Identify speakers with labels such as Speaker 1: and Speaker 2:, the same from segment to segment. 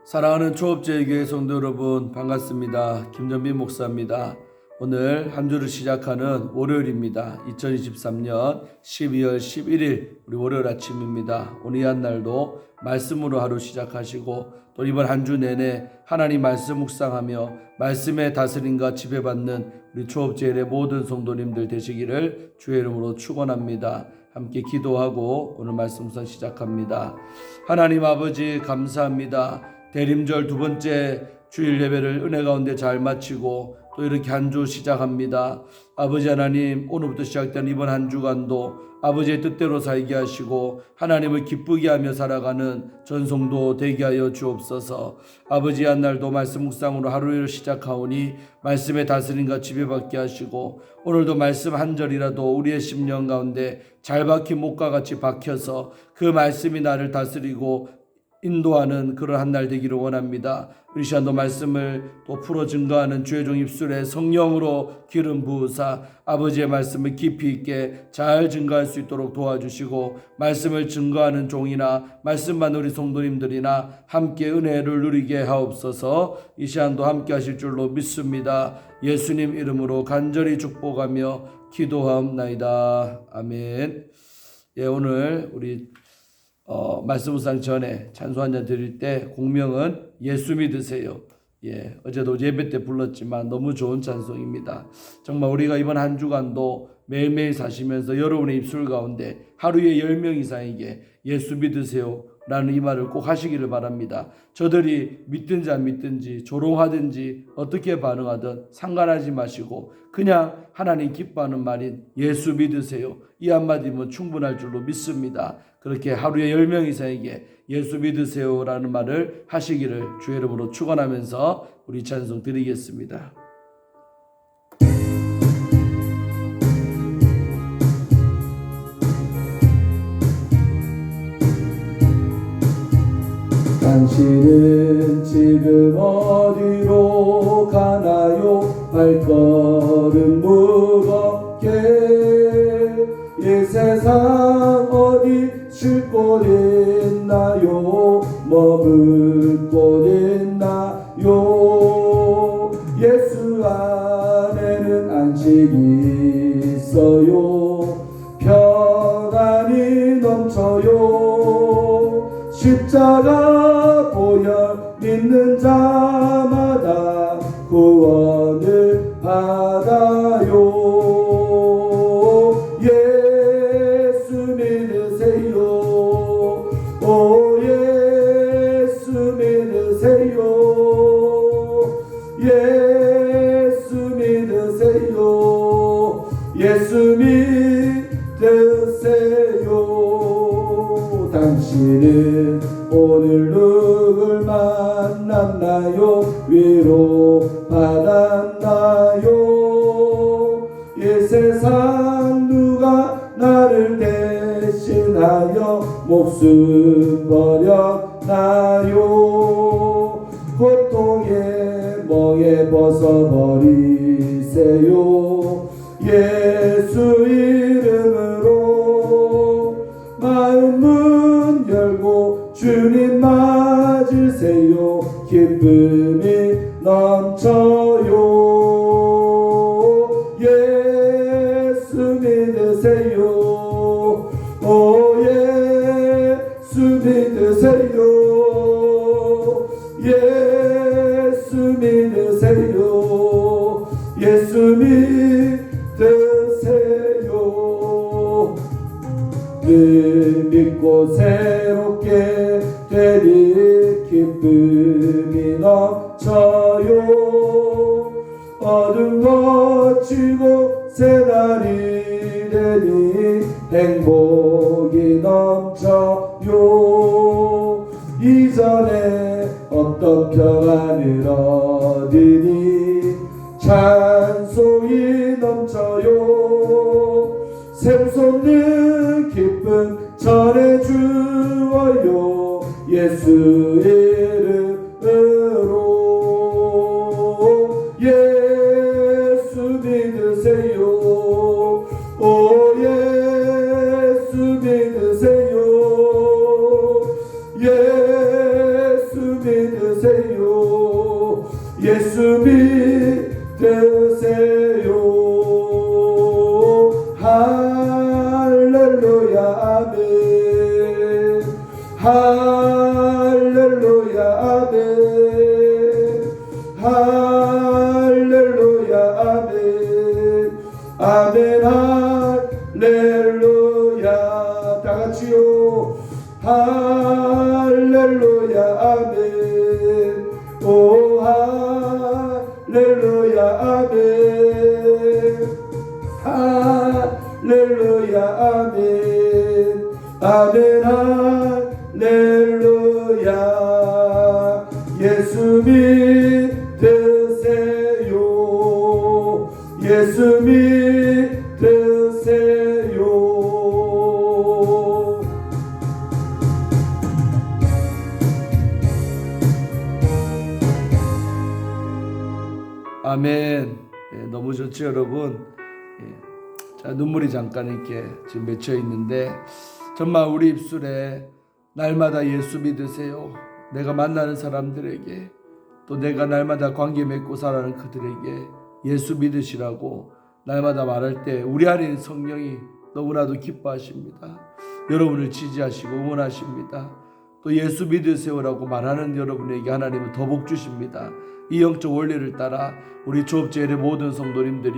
Speaker 1: 사랑하는 초업제교회 성도 여러분, 반갑습니다. 김전빈 목사입니다. 오늘 한 주를 시작하는 월요일입니다. 2023년 12월 11일 우리 월요일 아침입니다. 오늘 이 한 날도 말씀으로 하루 시작하시고 또 이번 한 주 내내 하나님 말씀 묵상하며 말씀의 다스림과 지배받는 우리 초업제일의 모든 성도님들 되시기를 주의 이름으로 축원합니다. 함께 기도하고 오늘 말씀 우선 시작합니다. 하나님 아버지 감사합니다. 대림절 두 번째 주일 예배를 은혜 가운데 잘 마치고 또 이렇게 한 주 시작합니다. 아버지 하나님, 오늘부터 시작된 이번 한 주간도 아버지의 뜻대로 살게 하시고 하나님을 기쁘게 하며 살아가는 전성도 되게 하여 주옵소서. 아버지 한 날도 말씀 묵상으로 하루를 시작하오니 말씀의 다스림과 지배받게 하시고 오늘도 말씀 한 절이라도 우리의 심령 가운데 잘 박힌 목과 같이 박혀서 그 말씀이 나를 다스리고 인도하는 그런 한 날 되기를 원합니다. 우리 시간도 말씀을 또 풀어 증거하는 주의 종 입술에 성령으로 기름 부으사 아버지의 말씀을 깊이 있게 잘 증거할 수 있도록 도와주시고 말씀을 증거하는 종이나 말씀만 우리 성도님들이나 함께 은혜를 누리게 하옵소서. 이 시간도 함께 하실 줄로 믿습니다. 예수님 이름으로 간절히 축복하며 기도하옵나이다. 아멘. 오늘 우리 말씀 묵상 전에 찬송 한 잔 드릴 때 공명은 예수 믿으세요. 어제도 예배 때 불렀지만 너무 좋은 찬송입니다. 정말 우리가 이번 한 주간도 매일매일 사시면서 여러분의 입술 가운데 하루에 10명 이상에게 예수 믿으세요 라는 이 말을 꼭 하시기를 바랍니다. 저들이 믿든지 안 믿든지 조롱하든지 어떻게 반응하든 상관하지 마시고 그냥 하나님 기뻐하는 말인 예수 믿으세요, 이 한마디면 충분할 줄로 믿습니다. 그렇게 하루에 10명 이상에게 예수 믿으세요 라는 말을 하시기를 주의 이름으로 축원하면서 우리 찬송 드리겠습니다. 당신은 지금 어디로 가나요? 발걸음 무겁게 이 세상 어디 쉴 곳 있나요? 머물 곳 있나요? 예수 안에는 안식이 있어요. 평안이 넘쳐요. 십자가 보혈 믿는 자마다 구원을 받아요. 예수 믿으세요. 오 예수 믿으세요. 예수 믿으세요. 예수 믿으세요. 당신은 오늘 누굴 만났나요? 위로 받았나요? 이 세상 누가 나를 대신하여 목숨 버렸나요? 고통의 멍에 벗어버리세요. 예수 이름으로 마음 문 열고 주님 맞으세요. 기쁨이 넘쳐요. 예수 믿으세요. 오 예수 믿으세요. 예수 믿으세요. 예수 믿으세요. 늘 믿고 새롭게 되리 기쁨이 넘쳐요. 어둠 거치고 새날이 되니 행복이 넘쳐요. 이전에 어떤 평안을 얻으니 찬송이 넘쳐요. 샘솟는 기쁨 전해주어요. 예수 이름으로 예수 믿으세요. 오 예수 믿으세요. 예수 믿으세요. 믿으세요. 예수 믿으세요. 할렐루야 아멘. 할렐루야 아멘. 할렐루야 아멘. 아멘 할렐루야. 다같이요. 할렐루야 아멘. 오 할렐루야 아멘. 할렐루야 아멘. 아멘 할렐루야. 예수 믿으세요. 예수 믿으세요. 아멘. 너무 좋죠 여러분. 자, 눈물이 잠깐 이렇게 지금 맺혀 있는데 정말 우리 입술에 날마다 예수 믿으세요. 내가 만나는 사람들에게 또 내가 날마다 관계 맺고 살아가는 그들에게 예수 믿으시라고 날마다 말할 때 우리 안에 있는 성령이 너무나도 기뻐하십니다. 여러분을 지지하시고 응원하십니다. 또 예수 믿으세요라고 말하는 여러분에게 하나님은 더 복 주십니다. 이 영적 원리를 따라 우리 조업제일의 모든 성도님들이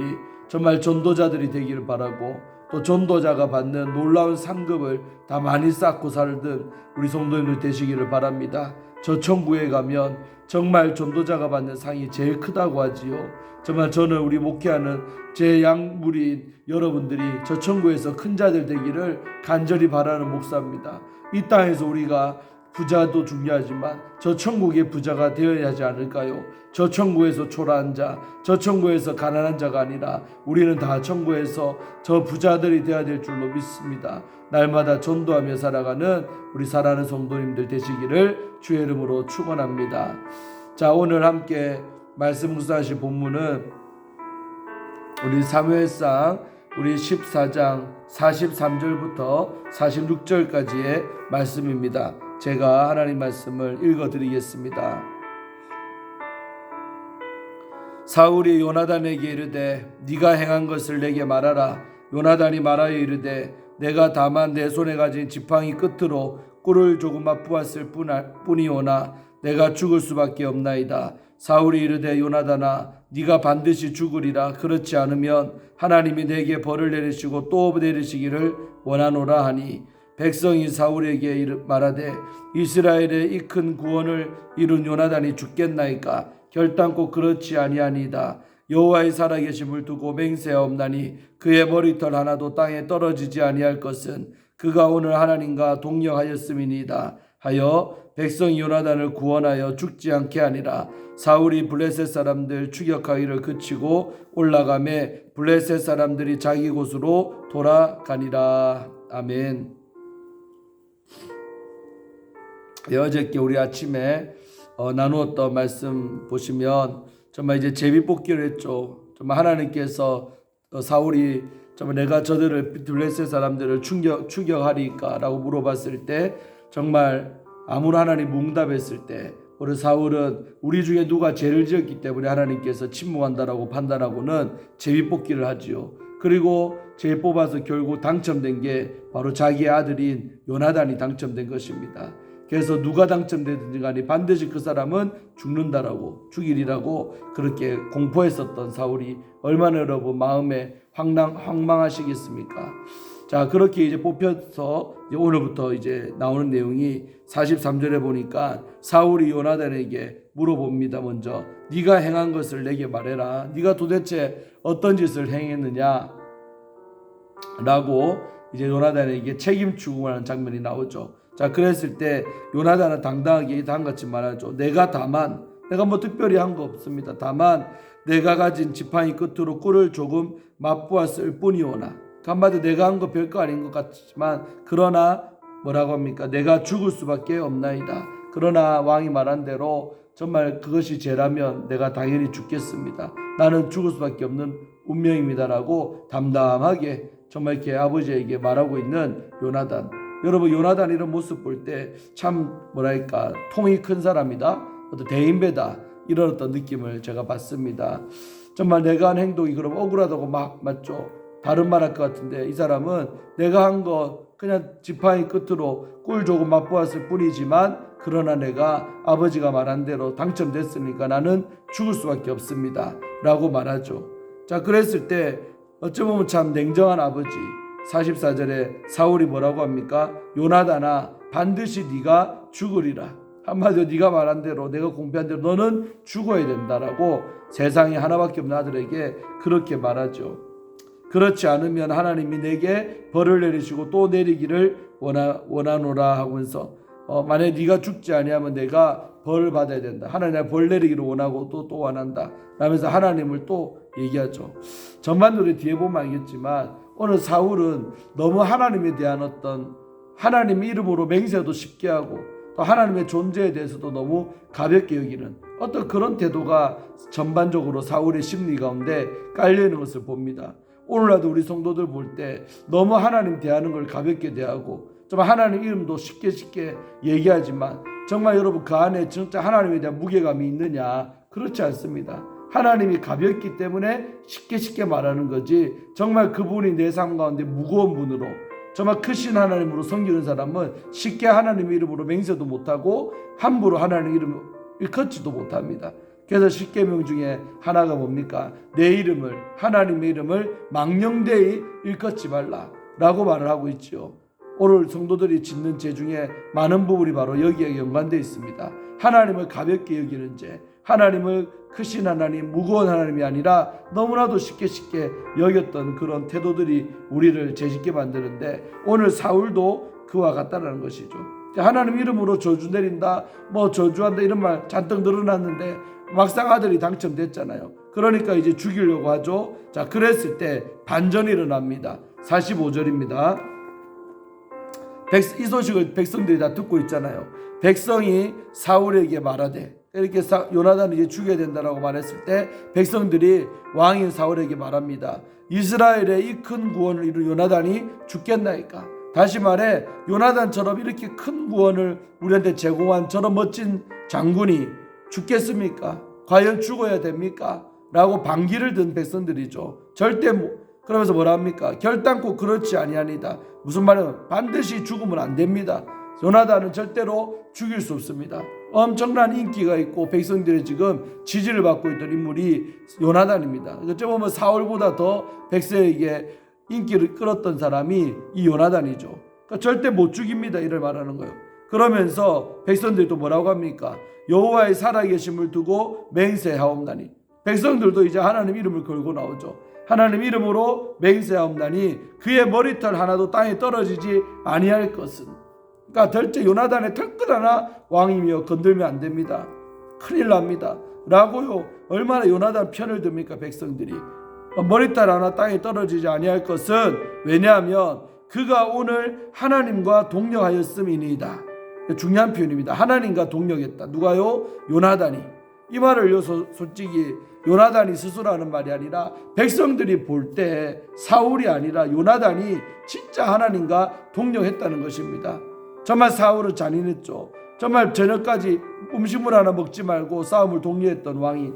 Speaker 1: 정말 전도자들이 되기를 바라고 또 전도자가 받는 놀라운 상급을 다 많이 쌓고 살던 우리 성도님들 되시기를 바랍니다. 저 천국에 가면 정말 전도자가 받는 상이 제일 크다고 하지요. 정말 저는 우리 목회하는 제 양무리인 여러분들이 저 천국에서 큰 자들 되기를 간절히 바라는 목사입니다. 이 땅에서 우리가 부자도 중요하지만 저 천국의 부자가 되어야 하지 않을까요? 저 천국에서 초라한 자, 저 천국에서 가난한 자가 아니라 우리는 다 천국에서 저 부자들이 되어야 될 줄로 믿습니다. 날마다 전도하며 살아가는 우리 사랑하는 성도님들 되시기를 주의 이름으로 축원합니다. 자, 오늘 함께 말씀 묵상하실 본문은 우리 사무엘상 우리 14장 43절부터 46절까지의 말씀입니다. 제가 하나님 말씀을 읽어드리겠습니다. 사울이 요나단에게 이르되 네가 행한 것을 내게 말하라. 요나단이 말하여 이르되 내가 다만 내 손에 가진 지팡이 끝으로 꿀을 조금 맛보았을 뿐이오나 내가 죽을 수밖에 없나이다. 사울이 이르되 요나단아 네가 반드시 죽으리라. 그렇지 않으면 하나님이 내게 벌을 내리시고 또 내리시기를 원하노라 하니 백성이 사울에게 말하되 이스라엘의 이 큰 구원을 이룬 요나단이 죽겠나이까. 결단코 그렇지 아니하니이다. 여호와의 살아계심을 두고 맹세하옵나니 그의 머리털 하나도 땅에 떨어지지 아니할 것은 그가 오늘 하나님과 동력하였음이니이다 하여 백성이 요나단을 구원하여 죽지 않게 하니라. 사울이 블레셋 사람들 추격하기를 그치고 올라가매 블레셋 사람들이 자기 곳으로 돌아가니라. 아멘. 어저께 우리 아침에 나누었던 말씀 보시면 정말 이제 제비뽑기를 했죠. 정말 하나님께서 사울이 정말 내가 저들을 블레셋 사람들을 추격하리까라고 물어봤을 때 정말 아무나 하나님 응답했을 때 우리 사울은 우리 중에 누가 죄를 지었기 때문에 하나님께서 침묵한다라고 판단하고는 제비뽑기를 하지요. 그리고 제일 뽑아서 결국 당첨된 게 바로 자기의 아들인 요나단이 당첨된 것입니다. 그래서 누가 당첨되든지 간에 반드시 그 사람은 죽이리라고 그렇게 공포했었던 사울이 얼마나 여러분 마음에 황망하시겠습니까? 자, 그렇게 이제 뽑혀서 이제 오늘부터 이제 나오는 내용이 43절에 보니까 사울이 요나단에게 물어봅니다. 먼저 네가 행한 것을 내게 말해라. 네가 도대체 어떤 짓을 행했느냐? 라고 이제 요나단에게 책임 추궁하는 장면이 나오죠. 자, 그랬을 때 요나단은 당당하게 다음같이 말하죠. 내가 뭐 특별히 한 거 없습니다. 다만 내가 가진 지팡이 끝으로 꿀을 조금 맛보았을 뿐이오나. 한마디로 내가 한 거 별거 아닌 것 같지만 그러나 뭐라고 합니까? 내가 죽을 수밖에 없나이다. 그러나 왕이 말한 대로 정말 그것이 죄라면 내가 당연히 죽겠습니다. 나는 죽을 수밖에 없는 운명입니다라고 담담하게 정말 이렇게 아버지에게 말하고 있는 요나단. 여러분, 요나단 이런 모습 볼 때 참 뭐랄까 통이 큰 사람이다. 어떤 대인배다 이런 어떤 느낌을 제가 받습니다. 정말 내가 한 행동이 그럼 억울하다고 막 맞죠. 다른 말 할 것 같은데 이 사람은 내가 한 거 그냥 지팡이 끝으로 꿀 조금 맛보았을 뿐이지만 그러나 내가 아버지가 말한 대로 당첨됐으니까 나는 죽을 수밖에 없습니다 라고 말하죠. 자, 그랬을 때 어쩌면 참 냉정한 아버지. 44절에 사울이 뭐라고 합니까? 요나단아 반드시 네가 죽으리라. 한마디로 네가 말한 대로 내가 공표한 대로 너는 죽어야 된다라고 세상에 하나밖에 없는 아들에게 그렇게 말하죠. 그렇지 않으면 하나님이 내게 벌을 내리시고 또 내리기를 원하노라 하면서 만약에 네가 죽지 아니하면 내가 벌을 받아야 된다. 하나님 벌 내리기를 원하고 또 원한다 라면서 하나님을 또 얘기하죠. 전반적으로 뒤에 보면 알겠지만 오늘 사울은 너무 하나님에 대한 어떤 하나님의 이름으로 맹세도 쉽게 하고 또 하나님의 존재에 대해서도 너무 가볍게 여기는 어떤 그런 태도가 전반적으로 사울의 심리 가운데 깔려있는 것을 봅니다. 오늘날도 우리 성도들 볼 때 너무 하나님 대하는 걸 가볍게 대하고 정말 하나님 이름도 쉽게 얘기하지만 정말 여러분 그 안에 진짜 하나님에 대한 무게감이 있느냐? 그렇지 않습니다. 하나님이 가볍기 때문에 쉽게 말하는 거지 정말 그분이 내 삶 가운데 무거운 분으로 정말 크신 하나님으로 섬기는 사람은 쉽게 하나님의 이름으로 맹세도 못하고 함부로 하나님의 이름을 일컫지도 못합니다. 그래서 십계명 중에 하나가 뭡니까? 내 이름을 하나님의 이름을 망령되이 일컫지 말라 라고 말을 하고 있죠. 오늘 성도들이 짓는 죄 중에 많은 부분이 바로 여기에 연관되어 있습니다. 하나님을 가볍게 여기는 죄, 하나님을 크신 하나님, 무거운 하나님이 아니라 너무나도 쉽게 여겼던 그런 태도들이 우리를 죄짓게 만드는데 오늘 사울도 그와 같다는 것이죠. 하나님 이름으로 저주 내린다, 저주한다 이런 말 잔뜩 늘어났는데 막상 아들이 당첨됐잖아요. 그러니까 이제 죽이려고 하죠. 자, 그랬을 때 반전이 일어납니다. 45절입니다. 이 소식을 백성들이 다 듣고 있잖아요. 백성이 사울에게 말하되 이렇게 요나단을 이제 죽여야 된다라고 말했을 때 백성들이 왕인 사울에게 말합니다. 이스라엘의 이 큰 구원을 이룬 요나단이 죽겠나이까? 다시 말해 요나단처럼 이렇게 큰 구원을 우리한테 제공한 저런 멋진 장군이 죽겠습니까? 과연 죽어야 됩니까? 라고 반기를 든 백성들이죠. 절대 그러면서 뭐라 합니까? 결단코 그렇지 아니하니다. 무슨 말이냐면 반드시 죽으면 안 됩니다. 요나단은 절대로 죽일 수 없습니다. 엄청난 인기가 있고 백성들이 지금 지지를 받고 있던 인물이 요나단입니다. 어찌 보면 사울보다 더 백성에게 인기를 끌었던 사람이 이 요나단이죠. 그러니까 절대 못 죽입니다. 이를 말하는 거예요. 그러면서 백성들이 또 뭐라고 합니까? 여호와의 살아계심을 두고 맹세하옵나니. 백성들도 이제 하나님 이름을 걸고 나오죠. 하나님 이름으로 맹세하옵나니 그의 머리털 하나도 땅에 떨어지지 아니할 것은. 그러니까 절대 요나단의 털끝 하나 왕이며 건들면 안 됩니다. 큰일 납니다. 라고요. 얼마나 요나단 편을 듭니까 백성들이. 머리털 하나 땅에 떨어지지 아니할 것은 왜냐하면 그가 오늘 하나님과 동력하였음이니이다. 중요한 표현입니다. 하나님과 동력했다. 누가요? 요나단이. 이 말을요 솔직히 요나단이 스스로 하는 말이 아니라 백성들이 볼 때 사울이 아니라 요나단이 진짜 하나님과 동력했다는 것입니다. 정말 사울은 잔인했죠. 정말 저녁까지 음식물 하나 먹지 말고 싸움을 독려했던 왕이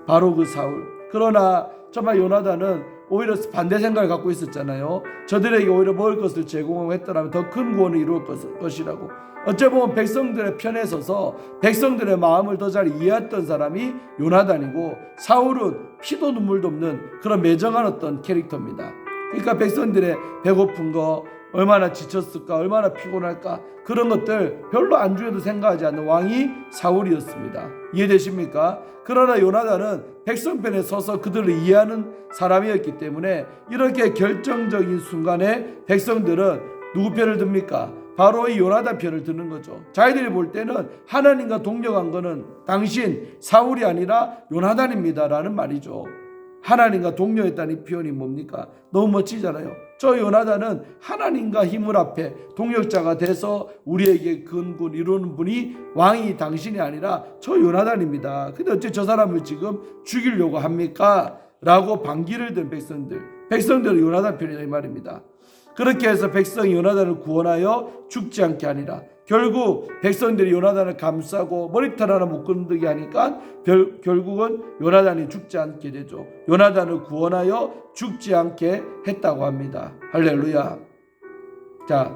Speaker 1: 바로 그 사울. 그러나 정말 요나단은 오히려 반대 생각을 갖고 있었잖아요. 저들에게 오히려 먹을 것을 제공하고 했더라면 더 큰 구원을 이룰 것이라고. 어째 보면 백성들의 편에 서서 백성들의 마음을 더 잘 이해했던 사람이 요나단이고 사울은 피도 눈물도 없는 그런 매정한 어떤 캐릭터입니다. 그러니까 백성들의 배고픈 거 얼마나 지쳤을까 얼마나 피곤할까 그런 것들 별로 안중에도 생각하지 않는 왕이 사울이었습니다. 이해되십니까? 그러나 요나단은 백성 편에 서서 그들을 이해하는 사람이었기 때문에 이렇게 결정적인 순간에 백성들은 누구 편을 듭니까? 바로 이 요나단 편을 드는 거죠. 자기들이 볼 때는 하나님과 동력한 거는 당신 사울이 아니라 요나단입니다 라는 말이죠. 하나님과 동력했다는 이 표현이 뭡니까? 너무 멋지잖아요. 저 요나단은 하나님과 힘을 앞에 동력자가 돼서 우리에게 근군 이루는 분이 왕이 당신이 아니라 저 요나단입니다. 근데 어째 저 사람을 지금 죽이려고 합니까? 라고 반기를 든 백성들은 요나단 편이다 이 말입니다. 그렇게 해서 백성이 요나단을 구원하여 죽지 않게 하니라. 결국 백성들이 요나단을 감싸고 머리털 하나 못 건드게 하니까 결국은 요나단이 죽지 않게 되죠. 요나단을 구원하여 죽지 않게 했다고 합니다. 할렐루야. 자,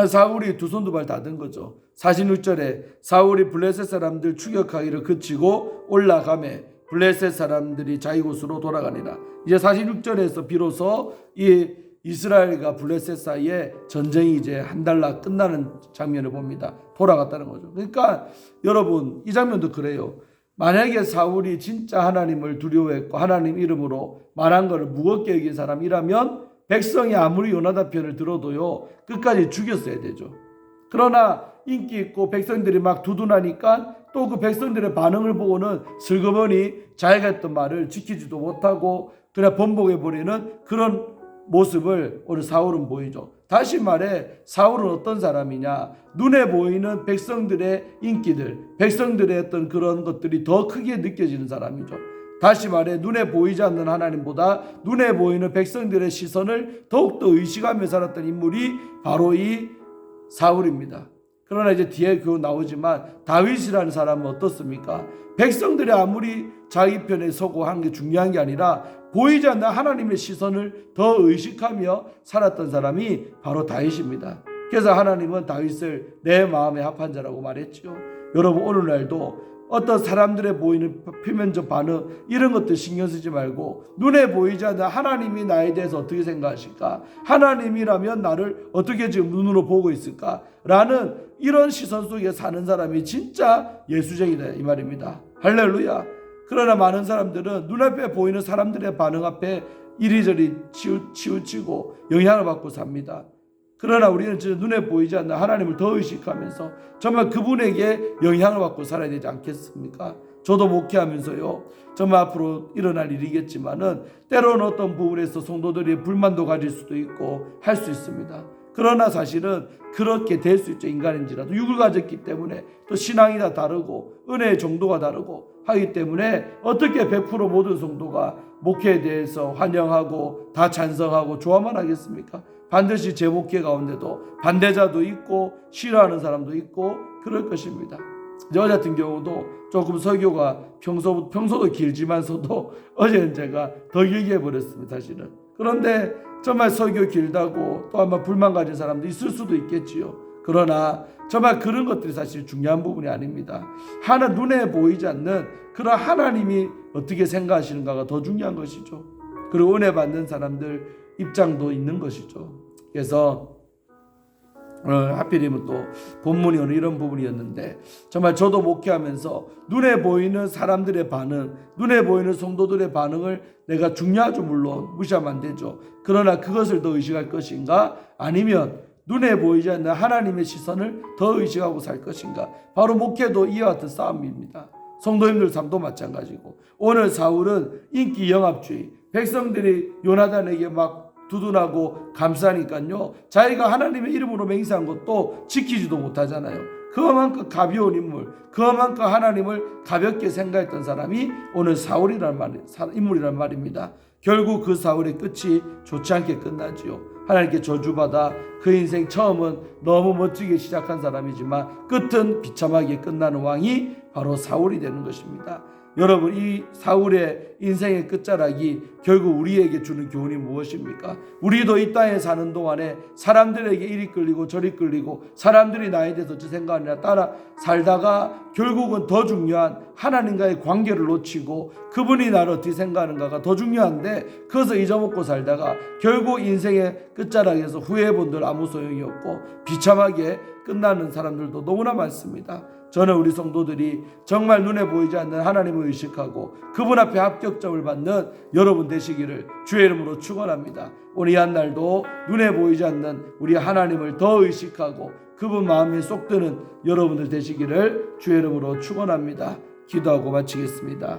Speaker 1: 사울이 두 손 두 발 다 든 거죠. 46절에 사울이 블레셋 사람들 추격하기를 그치고 올라가매 블레셋 사람들이 자기 곳으로 돌아가니라. 이제 46절에서 비로소 이 이스라엘과 블레셋 사이에 전쟁이 이제 한 달나 끝나는 장면을 봅니다. 돌아갔다는 거죠. 그러니까 여러분 이 장면도 그래요. 만약에 사울이 진짜 하나님을 두려워했고 하나님 이름으로 말한 것을 무겁게 여긴 사람이라면 백성이 아무리 요나단 편을 들어도요 끝까지 죽였어야 되죠. 그러나 인기 있고 백성들이 막 두둔하니까 또 그 백성들의 반응을 보고는 슬그머니 자기가 했던 말을 지키지도 못하고 그냥 번복해버리는 그런 모습을 오늘 사울은 보이죠. 다시 말해 사울은 어떤 사람이냐, 눈에 보이는 백성들의 인기들, 백성들의 어떤 그런 것들이 더 크게 느껴지는 사람이죠. 다시 말해 눈에 보이지 않는 하나님보다 눈에 보이는 백성들의 시선을 더욱더 의식하며 살았던 인물이 바로 이 사울입니다. 그러나 이제 뒤에 그 나오지만 다윗이라는 사람은 어떻습니까? 백성들이 아무리 자기 편에 서고 하는 게 중요한 게 아니라 보이지 않는 하나님의 시선을 더 의식하며 살았던 사람이 바로 다윗입니다. 그래서 하나님은 다윗을 내 마음에 합한 자라고 말했죠. 여러분 오늘날도 어떤 사람들의 보이는 표면적 반응 이런 것들 신경 쓰지 말고 눈에 보이지 않는 하나님이 나에 대해서 어떻게 생각하실까? 하나님이라면 나를 어떻게 지금 눈으로 보고 있을까? 라는 이런 시선 속에 사는 사람이 진짜 예수쟁이다 이 말입니다. 할렐루야. 그러나 많은 사람들은 눈앞에 보이는 사람들의 반응 앞에 이리저리 치우치고 영향을 받고 삽니다. 그러나 우리는 눈에 보이지 않는 하나님을 더 의식하면서 정말 그분에게 영향을 받고 살아야 되지 않겠습니까? 저도 목회하면서요 정말 앞으로 일어날 일이겠지만은 때로는 어떤 부분에서 성도들이 불만도 가질 수도 있고 할 수 있습니다. 그러나 사실은 그렇게 될 수 있죠. 인간인지라도 육을 가졌기 때문에 또 신앙이 다 다르고 은혜의 정도가 다르고 하기 때문에 어떻게 100% 모든 성도가 목회에 대해서 환영하고 다 찬성하고 좋아만 하겠습니까? 반드시 제 목회 가운데도 반대자도 있고 싫어하는 사람도 있고 그럴 것입니다. 저 같은 경우도 조금 설교가 평소도 길지만서도 어제는 제가 더 길게 해버렸습니다. 사실은. 그런데 정말 설교 길다고 또 아마 불만 가진 사람도 있을 수도 있겠지요. 그러나 정말 그런 것들이 사실 중요한 부분이 아닙니다. 눈에 보이지 않는 그런 하나님이 어떻게 생각하시는가가 더 중요한 것이죠. 그리고 은혜 받는 사람들 입장도 있는 것이죠. 그래서 하필이면 또 본문이 오늘 이런 부분이었는데 정말 저도 목회하면서 눈에 보이는 사람들의 반응, 눈에 보이는 성도들의 반응을 내가 중요하죠. 물론 무시하면 안 되죠. 그러나 그것을 더 의식할 것인가 아니면 눈에 보이지 않는 하나님의 시선을 더 의식하고 살 것인가. 바로 목회도 이와 같은 싸움입니다. 성도님들 삶도 마찬가지고 오늘 사울은 인기 영합주의, 백성들이 요나단에게 막 두둔하고 감싸니까요 자기가 하나님의 이름으로 맹세한 것도 지키지도 못하잖아요. 그만큼 가벼운 인물, 그만큼 하나님을 가볍게 생각했던 사람이 오늘 사울이란 인물이란 말입니다. 결국 그 사울의 끝이 좋지 않게 끝나지요. 하나님께 저주받아 그 인생 처음은 너무 멋지게 시작한 사람이지만 끝은 비참하게 끝나는 왕이 바로 사울이 되는 것입니다. 여러분 이 사울의 인생의 끝자락이 결국 우리에게 주는 교훈이 무엇입니까? 우리도 이 땅에 사는 동안에 사람들에게 이리 끌리고 저리 끌리고 사람들이 나에 대해서 어찌 생각하느냐 따라 살다가 결국은 더 중요한 하나님과의 관계를 놓치고 그분이 나를 어떻게 생각하는가가 더 중요한데 그것을 잊어먹고 살다가 결국 인생의 끝자락에서 후회해본들 아무 소용이 없고 비참하게 끝나는 사람들도 너무나 많습니다. 저는 우리 성도들이 정말 눈에 보이지 않는 하나님을 의식하고 그분 앞에 합격점을 받는 여러분 되시기를 주의 이름으로 축원합니다. 오늘 이 한 날도 눈에 보이지 않는 우리 하나님을 더 의식하고 그분 마음에 쏙 드는 여러분들 되시기를 주의 이름으로 축원합니다. 기도하고 마치겠습니다.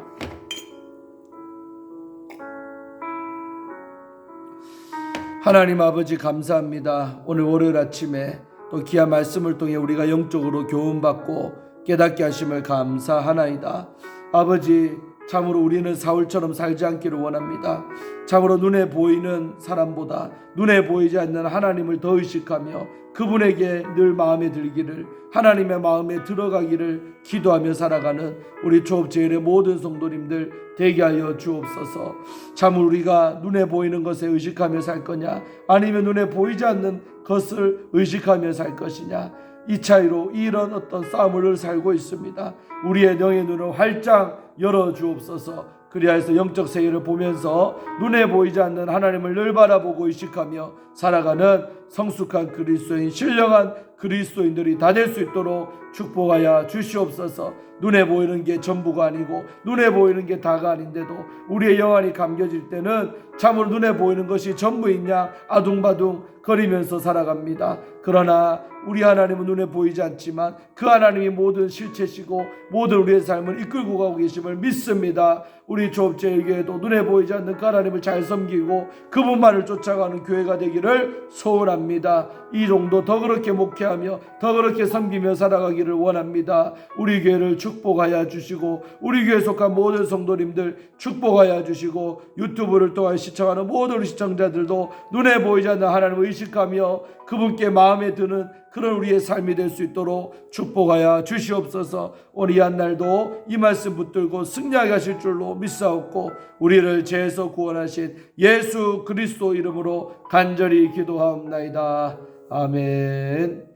Speaker 1: 하나님 아버지 감사합니다. 오늘 월요일 아침에 또 귀한 말씀을 통해 우리가 영적으로 교훈받고 깨닫게 하심을 감사하나이다. 아버지 참으로 우리는 사울처럼 살지 않기를 원합니다. 참으로 눈에 보이는 사람보다 눈에 보이지 않는 하나님을 더 의식하며 그분에게 늘 마음에 들기를, 하나님의 마음에 들어가기를 기도하며 살아가는 우리 조업제일의 모든 성도님들 되게 하여 주옵소서. 참으로 우리가 눈에 보이는 것에 의식하며 살 거냐, 아니면 눈에 보이지 않는 것을 의식하며 살 것이냐, 이 차이로 이런 어떤 싸움을 살고 있습니다. 우리의 영의 눈을 활짝 열어 주옵소서. 그리하여서 영적 세계를 보면서 눈에 보이지 않는 하나님을 늘 바라보고 의식하며 살아가는 성숙한 그리스도인, 신령한 그리스도인들이 다 될 수 있도록 축복하여 주시옵소서. 눈에 보이는 게 전부가 아니고 눈에 보이는 게 다가 아닌데도 우리의 영안이 감겨질 때는 참으로 눈에 보이는 것이 전부이냐 아둥바둥 거리면서 살아갑니다. 그러나 우리 하나님은 눈에 보이지 않지만 그 하나님이 모든 실체시고 모든 우리의 삶을 이끌고 가고 계심을 믿습니다. 우리 조업제에게도 눈에 보이지 않는 그 하나님을 잘 섬기고 그분만을 쫓아가는 교회가 되기를 소원합니다. 이 정도 더 그렇게 목회하며 더 그렇게 섬기며 살아가기를 원합니다. 우리 교회를 축복하여 주시고 우리 교회에 속한 모든 성도님들 축복하여 주시고 유튜브를 통해 시청하는 모든 시청자들도 눈에 보이지 않는 하나님을 의식하며 그분께 마음에 드는 그런 우리의 삶이 될 수 있도록 축복하여 주시옵소서. 오늘 이 한날도 이 말씀 붙들고 승리하게 하실 줄로 믿사옵고 우리를 죄에서 구원하신 예수 그리스도 이름으로 간절히 기도하옵나이다. 아멘.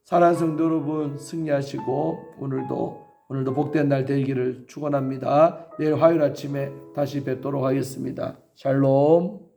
Speaker 1: 사랑하는 성도 여러분, 승리하시고 오늘도 복된 날 되기를 축원합니다. 내일 화요일 아침에 다시 뵙도록 하겠습니다. 샬롬.